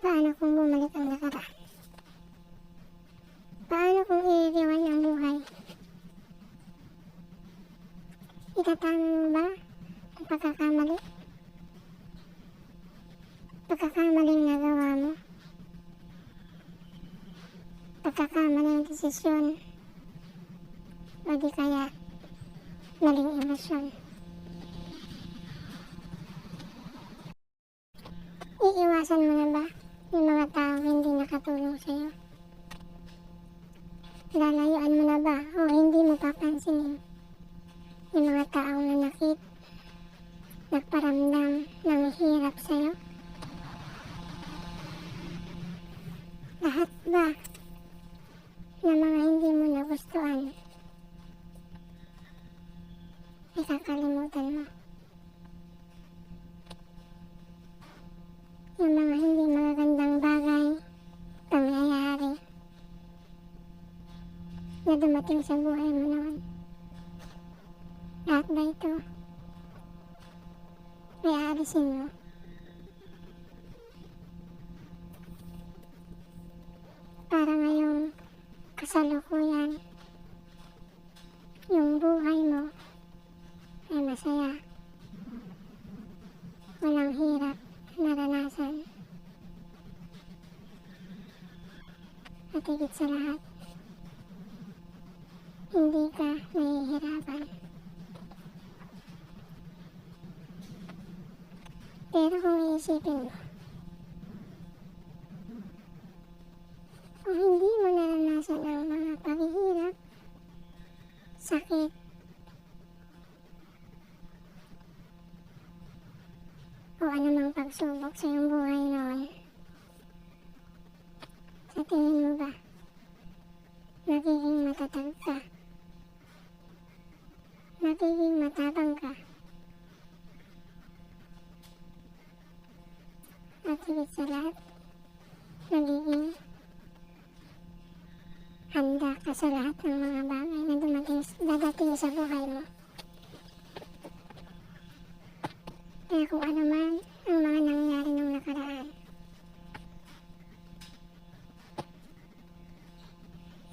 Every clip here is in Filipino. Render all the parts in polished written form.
Paano kung bumalik ang nakaraan? Paano kung iiwan ang buhay? Itatama mo ba ang pagkakamali? Pagkakamaling nagawa mo? Pagkakamaling desisyon? O di kaya maling emosyon? Iiwasan mo na ba yung mga taong hindi nakatulong sa'yo? Lalayuan mo na ba o hindi mo papansinin yung mga taong nanakit, nagparamdam ng hirap sa'yo? Lahat ba ng mga hindi mo nagustuhan ay kakalimutan mo? Yung mga hindi magagandang bagay, pangyayari na dumating sa buhay mo noon, lahat ba ito ay aalisin mo? Para ngayong kasalukuyan, yung buhay mo ay masaya, walang hirap naranasan, at higit sa lahat, hindi ka nahihirapan. Pero kung iisipin mo, kung hindi mo naranasan ang mga paghihirap, sakit, o anumang pagsubok sa iyong buhay noon, sa tingin mo ba nagiging matatag ka? Nagiging matapang ka? At higit sa lahat, nagiging handa ka sa lahat ng mga bagay na dadating sa buhay mo. Kaya kung ano man ang mga nangyari nung nakaraan,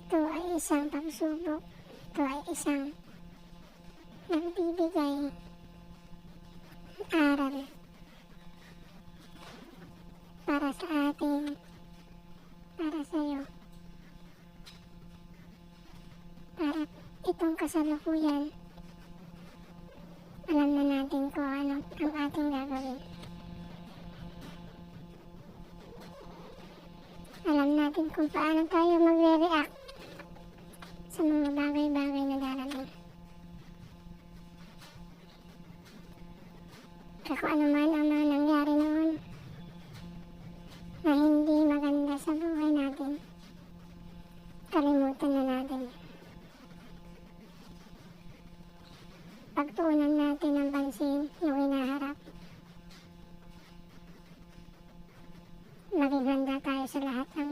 ito ay isang pagsubok, ito ay isang nagbibigay aral para sa atin, para sa iyo, para itong kasalukuyan, alam na natin kung ano ang ating gagawin. Alam natin kung paano tayo magre-react sa mga bagay-bagay na darating. Kaya kung ano man ang mga nangyari noon na hindi maganda sa buhay natin, kalimutan na natin. Pagtuunan natin ng pansin yung hinaharap. Maging handa tayo sa lahat ng